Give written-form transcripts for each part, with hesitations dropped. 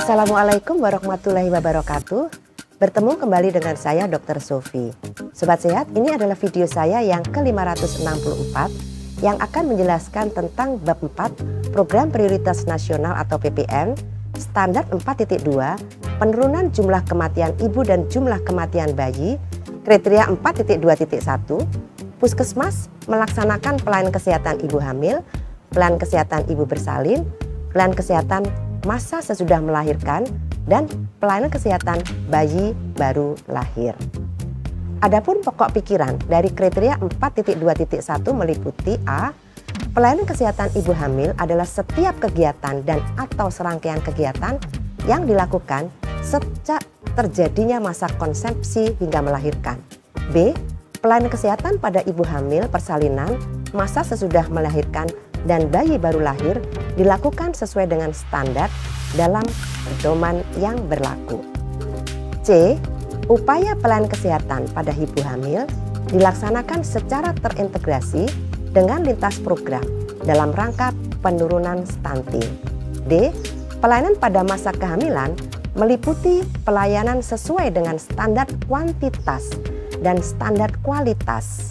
Assalamualaikum warahmatullahi wabarakatuh. Bertemu kembali dengan saya Dr. Sofi. Sobat Sehat, ini adalah video saya yang ke-564 yang akan menjelaskan tentang bab 4 Program Prioritas Nasional atau PPN Standar 4.2 Penurunan jumlah kematian ibu dan jumlah kematian bayi kriteria 4.2.1 Puskesmas melaksanakan pelayanan kesehatan ibu hamil, pelayanan kesehatan ibu bersalin, pelayanan kesehatan masa sesudah melahirkan, dan pelayanan kesehatan bayi baru lahir. Adapun pokok pikiran dari kriteria 4.2.1 meliputi A. Pelayanan kesehatan ibu hamil adalah setiap kegiatan dan atau serangkaian kegiatan yang dilakukan sejak terjadinya masa konsepsi hingga melahirkan. B. Pelayanan kesehatan pada ibu hamil, persalinan, masa sesudah melahirkan, dan bayi baru lahir dilakukan sesuai dengan standar dalam pedoman yang berlaku. C. Upaya pelayanan kesehatan pada ibu hamil dilaksanakan secara terintegrasi dengan lintas program dalam rangka penurunan stunting. D. Pelayanan pada masa kehamilan meliputi pelayanan sesuai dengan standar kuantitas dan standar kualitas.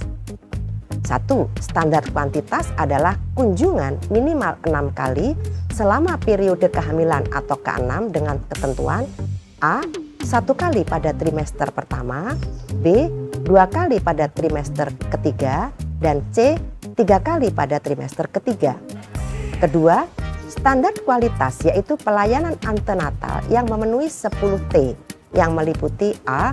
1. Standar kuantitas adalah kunjungan minimal 6 kali selama periode kehamilan atau ke-6 dengan ketentuan A. 1 kali pada trimester pertama, B. 2 kali pada trimester ketiga, dan C. 3 kali pada trimester ketiga. Kedua, standar kualitas yaitu pelayanan antenatal yang memenuhi 10T yang meliputi A.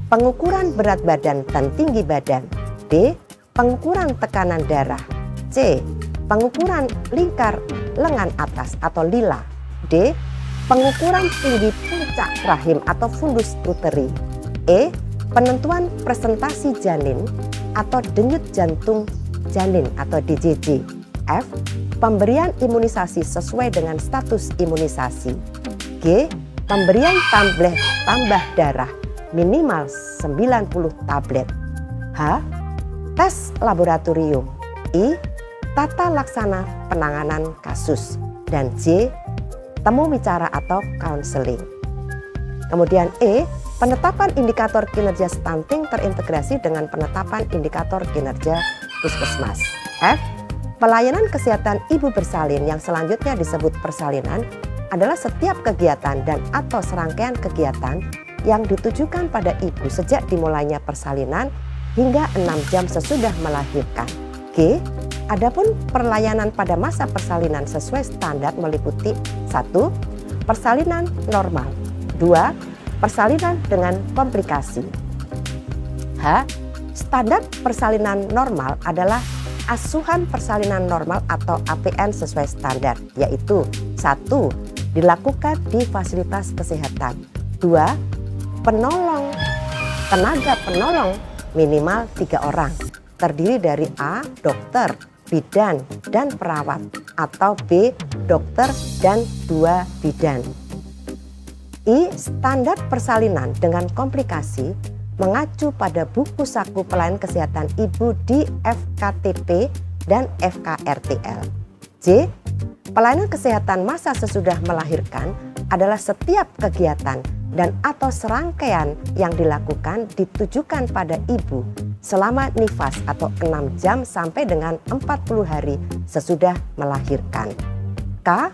Pengukuran berat badan dan tinggi badan, B. Pengukuran tekanan darah, C. Pengukuran lingkar lengan atas atau lila, D. Pengukuran tinggi puncak rahim atau fundus uteri, E. Penentuan presentasi janin atau denyut jantung janin atau DJJ, F. Pemberian imunisasi sesuai dengan status imunisasi, G. Pemberian tambah darah minimal 90 tablet, H. Tes laboratorium, I. Tata laksana penanganan kasus, dan J. Temu bicara atau counseling. Kemudian E. Penetapan indikator kinerja stunting terintegrasi dengan penetapan indikator kinerja puskesmas. F. Pelayanan kesehatan ibu bersalin yang selanjutnya disebut persalinan adalah setiap kegiatan dan atau serangkaian kegiatan yang ditujukan pada ibu sejak dimulainya persalinan hingga 6 jam sesudah melahirkan. G. Adapun pelayanan pada masa persalinan sesuai standar meliputi 1. Persalinan normal, 2. Persalinan dengan komplikasi. H. Standar persalinan normal adalah asuhan persalinan normal atau APN sesuai standar, yaitu 1. Dilakukan di fasilitas kesehatan, 2. Tenaga penolong minimal 3 orang, terdiri dari A. Dokter, bidan, dan perawat, atau B. Dokter dan 2 bidan. I. Standar persalinan dengan komplikasi mengacu pada buku saku pelayanan kesehatan ibu di FKTP dan FKRTL. J. Pelayanan kesehatan masa sesudah melahirkan adalah setiap kegiatan dan atau serangkaian yang dilakukan ditujukan pada ibu selama nifas atau 6 jam sampai dengan 40 hari sesudah melahirkan. K.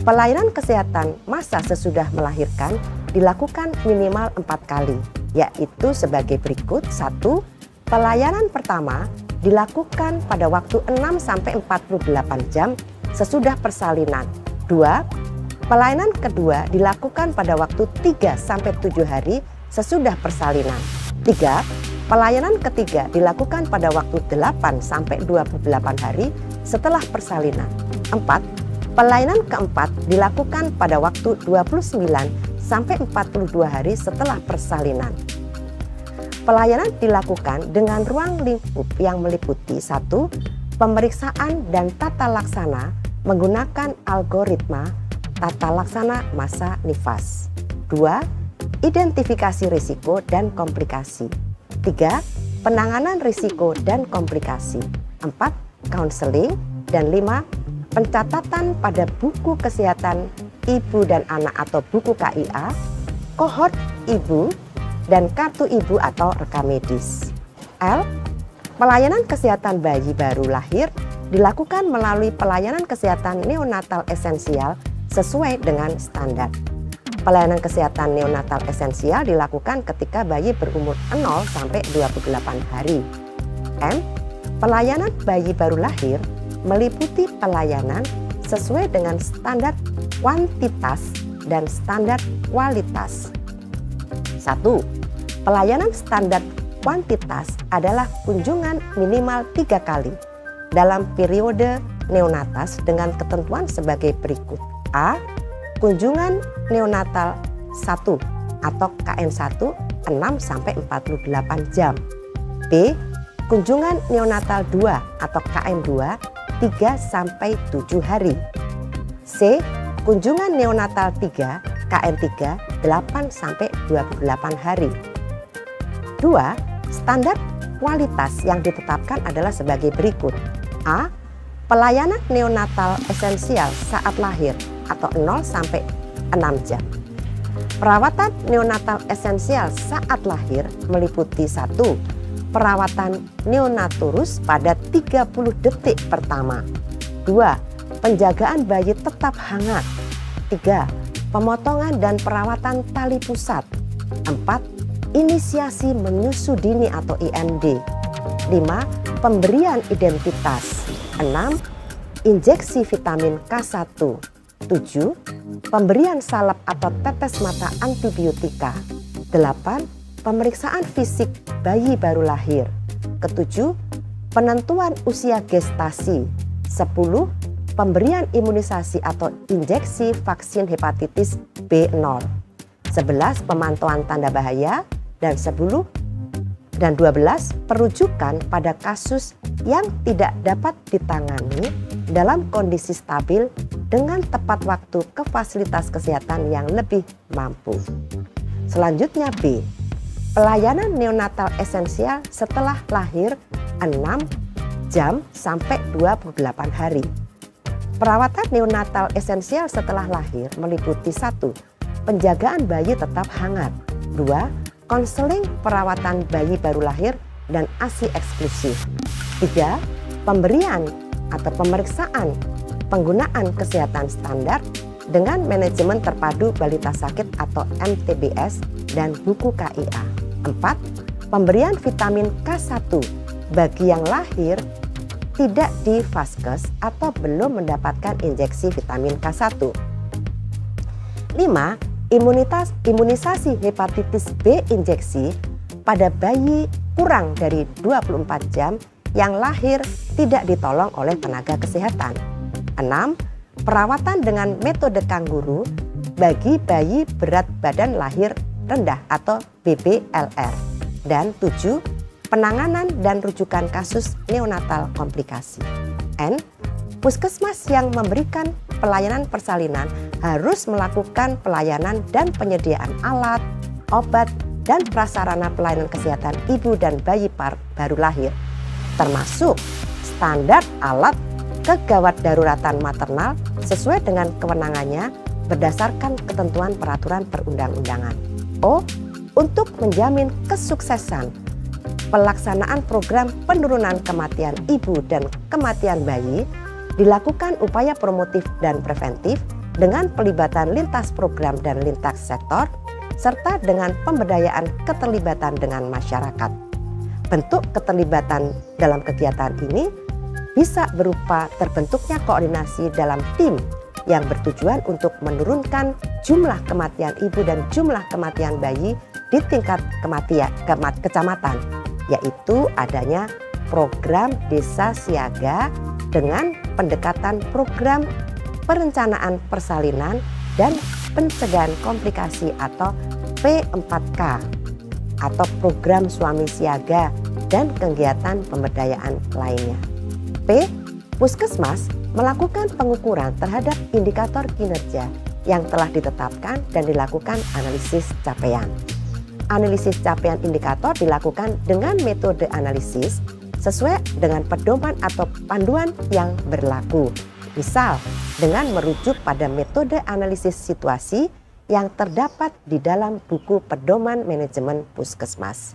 Pelayanan kesehatan masa sesudah melahirkan dilakukan minimal 4 kali, yaitu sebagai berikut. 1. Pelayanan pertama dilakukan pada waktu 6 sampai 48 jam sesudah persalinan. 2. Pelayanan kedua dilakukan pada waktu 3 sampai 7 hari sesudah persalinan. 3. Pelayanan ketiga dilakukan pada waktu 8 sampai 28 hari setelah persalinan. 4. Pelayanan keempat dilakukan pada waktu 29 sampai 42 hari setelah persalinan. Pelayanan dilakukan dengan ruang lingkup yang meliputi 1. Pemeriksaan dan tata laksana menggunakan algoritma tata laksana masa nifas. 2. Identifikasi risiko dan komplikasi. 3. Penanganan risiko dan komplikasi. 4. Counseling. Dan 5. Pencatatan pada buku kesehatan ibu dan anak atau buku KIA, kohort ibu, dan kartu ibu atau rekam medis. L. Pelayanan kesehatan bayi baru lahir dilakukan melalui pelayanan kesehatan neonatal esensial sesuai dengan standar. Pelayanan kesehatan neonatal esensial dilakukan ketika bayi berumur 0 sampai 28 hari. M. Pelayanan bayi baru lahir meliputi pelayanan sesuai dengan standar kuantitas dan standar kualitas. 1. Pelayanan standar kuantitas adalah kunjungan minimal 3 kali dalam periode neonatas dengan ketentuan sebagai berikut. A. Kunjungan neonatal 1 atau KN1 6 sampai 48 jam. B. Kunjungan neonatal 2 atau KN2 3 sampai 7 hari. C. Kunjungan neonatal 3 KN3 8 sampai 28 hari. 2. Standar kualitas yang ditetapkan adalah sebagai berikut. A. Pelayanan neonatal esensial saat lahir atau 0 sampai 6 jam. Perawatan neonatal esensial saat lahir meliputi 1. Perawatan neonaturus pada 30 detik pertama. 2. Penjagaan bayi tetap hangat. 3. Pemotongan dan perawatan tali pusat. 4. Inisiasi menyusu dini atau IMD. 5. Pemberian identitas. 6. Injeksi vitamin K1. 7. Pemberian salep atau tetes mata antibiotika. 8. Pemeriksaan fisik bayi baru lahir. Ketujuh, penentuan usia gestasi. 10. Pemberian imunisasi atau injeksi vaksin hepatitis B0. 11. Pemantauan tanda bahaya. Dan 10 dan 12 perujukan pada kasus yang tidak dapat ditangani dalam kondisi stabil dengan tepat waktu ke fasilitas kesehatan yang lebih mampu. Selanjutnya B. Pelayanan neonatal esensial setelah lahir 6 jam sampai 28 hari. Perawatan neonatal esensial setelah lahir meliputi 1. Penjagaan bayi tetap hangat. 2. Konseling perawatan bayi baru lahir dan ASI eksklusif. 3. Pemberian atau pemeriksaan penggunaan kesehatan standar dengan manajemen terpadu balita sakit atau MTBS dan buku KIA. 4. Pemberian vitamin K1 bagi yang lahir tidak di vaskes atau belum mendapatkan injeksi vitamin K1. 5. Imunisasi hepatitis B injeksi pada bayi kurang dari 24 jam yang lahir tidak ditolong oleh tenaga kesehatan. 6. Perawatan dengan metode kanguru bagi bayi berat badan lahir rendah atau BBLR. Dan 7. Penanganan dan rujukan kasus neonatal komplikasi. N. Puskesmas yang memberikan pelayanan persalinan harus melakukan pelayanan dan penyediaan alat, obat, dan prasarana pelayanan kesehatan ibu dan bayi baru lahir, termasuk standar alat kegawat daruratan maternal sesuai dengan kewenangannya berdasarkan ketentuan peraturan perundang-undangan. O. Untuk menjamin kesuksesan pelaksanaan program penurunan kematian ibu dan kematian bayi, dilakukan upaya promotif dan preventif dengan pelibatan lintas program dan lintas sektor, serta dengan pemberdayaan keterlibatan dengan masyarakat. Bentuk keterlibatan dalam kegiatan ini bisa berupa terbentuknya koordinasi dalam tim yang bertujuan untuk menurunkan jumlah kematian ibu dan jumlah kematian bayi di tingkat kecamatan, yaitu adanya program desa siaga dengan pendekatan program perencanaan persalinan dan pencegahan komplikasi atau P4K atau program suami siaga dan kegiatan pemberdayaan lainnya. P. Puskesmas melakukan pengukuran terhadap indikator kinerja yang telah ditetapkan dan dilakukan analisis capaian. Analisis capaian indikator dilakukan dengan metode analisis sesuai dengan pedoman atau panduan yang berlaku. Misal, dengan merujuk pada metode analisis situasi yang terdapat di dalam buku pedoman manajemen puskesmas.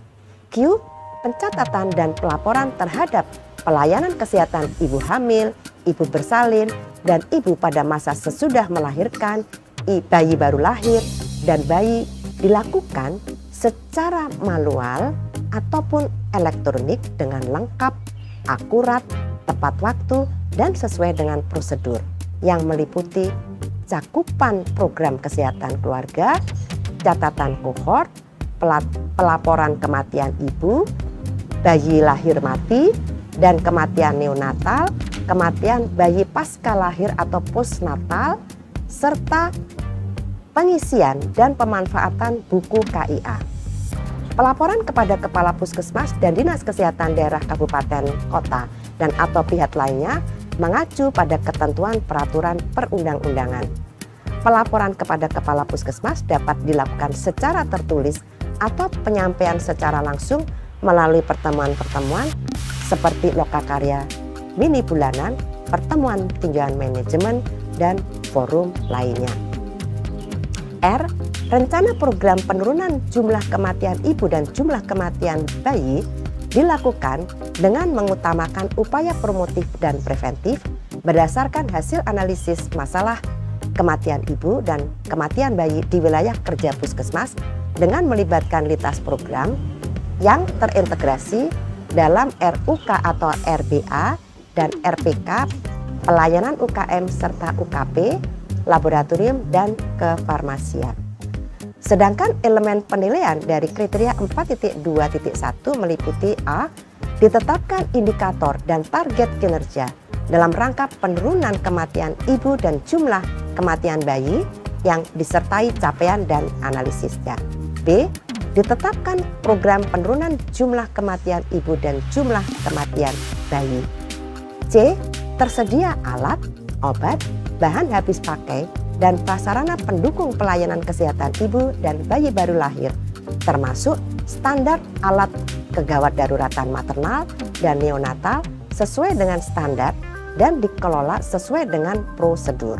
Q. Pencatatan dan pelaporan terhadap pelayanan kesehatan ibu hamil, ibu bersalin, dan ibu pada masa sesudah melahirkan, bayi baru lahir, dan bayi dilakukan secara manual ataupun elektronik dengan lengkap, akurat, tepat waktu, dan sesuai dengan prosedur yang meliputi cakupan program kesehatan keluarga, catatan kohort, pelaporan kematian ibu, bayi lahir mati, dan kematian neonatal, kematian bayi pasca lahir atau postnatal, serta pengisian dan pemanfaatan buku KIA. Pelaporan kepada Kepala Puskesmas dan Dinas Kesehatan Daerah Kabupaten Kota dan atau pihak lainnya mengacu pada ketentuan peraturan perundang-undangan. Pelaporan kepada Kepala Puskesmas dapat dilakukan secara tertulis atau penyampaian secara langsung melalui pertemuan-pertemuan seperti lokakarya mini bulanan, pertemuan tinjauan manajemen, dan forum lainnya. R. Rencana program penurunan jumlah kematian ibu dan jumlah kematian bayi dilakukan dengan mengutamakan upaya promotif dan preventif berdasarkan hasil analisis masalah kematian ibu dan kematian bayi di wilayah kerja puskesmas dengan melibatkan lintas program yang terintegrasi dalam RUK atau RBA dan RPK, pelayanan UKM serta UKP, laboratorium, dan kefarmasian. Sedangkan elemen penilaian dari kriteria 4.2.1 meliputi A. Ditetapkan indikator dan target kinerja dalam rangka penurunan kematian ibu dan jumlah kematian bayi yang disertai capaian dan analisisnya. B. Ditetapkan program penurunan jumlah kematian ibu dan jumlah kematian bayi. C. Tersedia alat, obat, bahan habis pakai, dan prasarana pendukung pelayanan kesehatan ibu dan bayi baru lahir, termasuk standar alat kegawat daruratan maternal dan neonatal sesuai dengan standar dan dikelola sesuai dengan prosedur.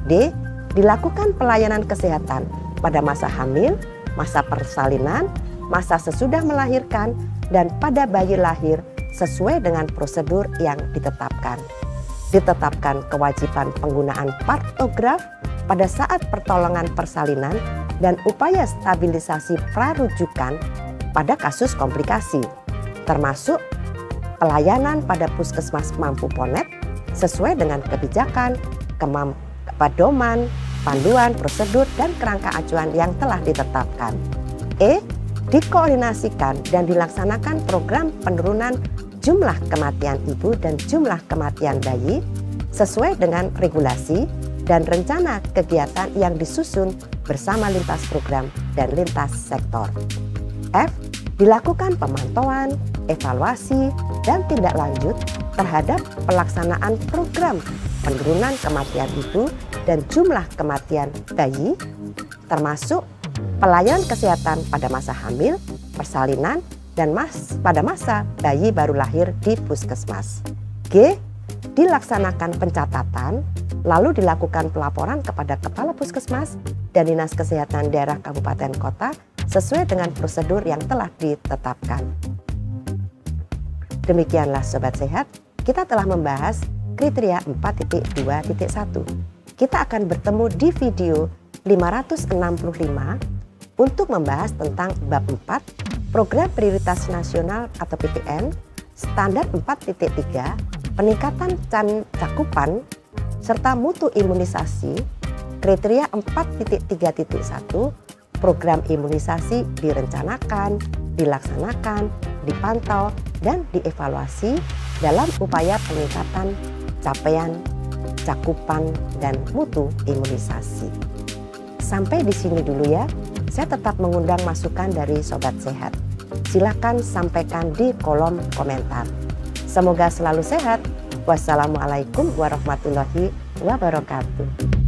D. Dilakukan pelayanan kesehatan pada masa hamil, masa persalinan, masa sesudah melahirkan, dan pada bayi lahir sesuai dengan prosedur yang ditetapkan. Ditetapkan kewajiban penggunaan partograf pada saat pertolongan persalinan dan upaya stabilisasi prarujukan pada kasus komplikasi, termasuk pelayanan pada puskesmas mampu PONET sesuai dengan kebijakan, pedoman, panduan, prosedur, dan kerangka acuan yang telah ditetapkan. E. Dikoordinasikan dan dilaksanakan program penurunan jumlah kematian ibu dan jumlah kematian bayi sesuai dengan regulasi dan rencana kegiatan yang disusun bersama lintas program dan lintas sektor. F. Dilakukan pemantauan, evaluasi, dan tindak lanjut terhadap pelaksanaan program penurunan kematian ibu dan jumlah kematian bayi, termasuk pelayanan kesehatan pada masa hamil, persalinan, dan pada masa bayi baru lahir di puskesmas. G. Dilaksanakan pencatatan, lalu dilakukan pelaporan kepada Kepala Puskesmas dan Dinas Kesehatan Daerah Kabupaten Kota sesuai dengan prosedur yang telah ditetapkan. Demikianlah Sobat Sehat, kita telah membahas kriteria 4.2.1. Kita akan bertemu di video 565 untuk membahas tentang bab 4, Program Prioritas Nasional atau PPN, Standar 4.3, peningkatan cakupan, serta mutu imunisasi, kriteria 4.3.1, program imunisasi direncanakan, dilaksanakan, dipantau, dan dievaluasi dalam upaya peningkatan capaian, cakupan, dan mutu imunisasi. Sampai di sini dulu ya. Saya tetap mengundang masukan dari Sobat Sehat. Silakan sampaikan di kolom komentar. Semoga selalu sehat. Wassalamualaikum warahmatullahi wabarakatuh.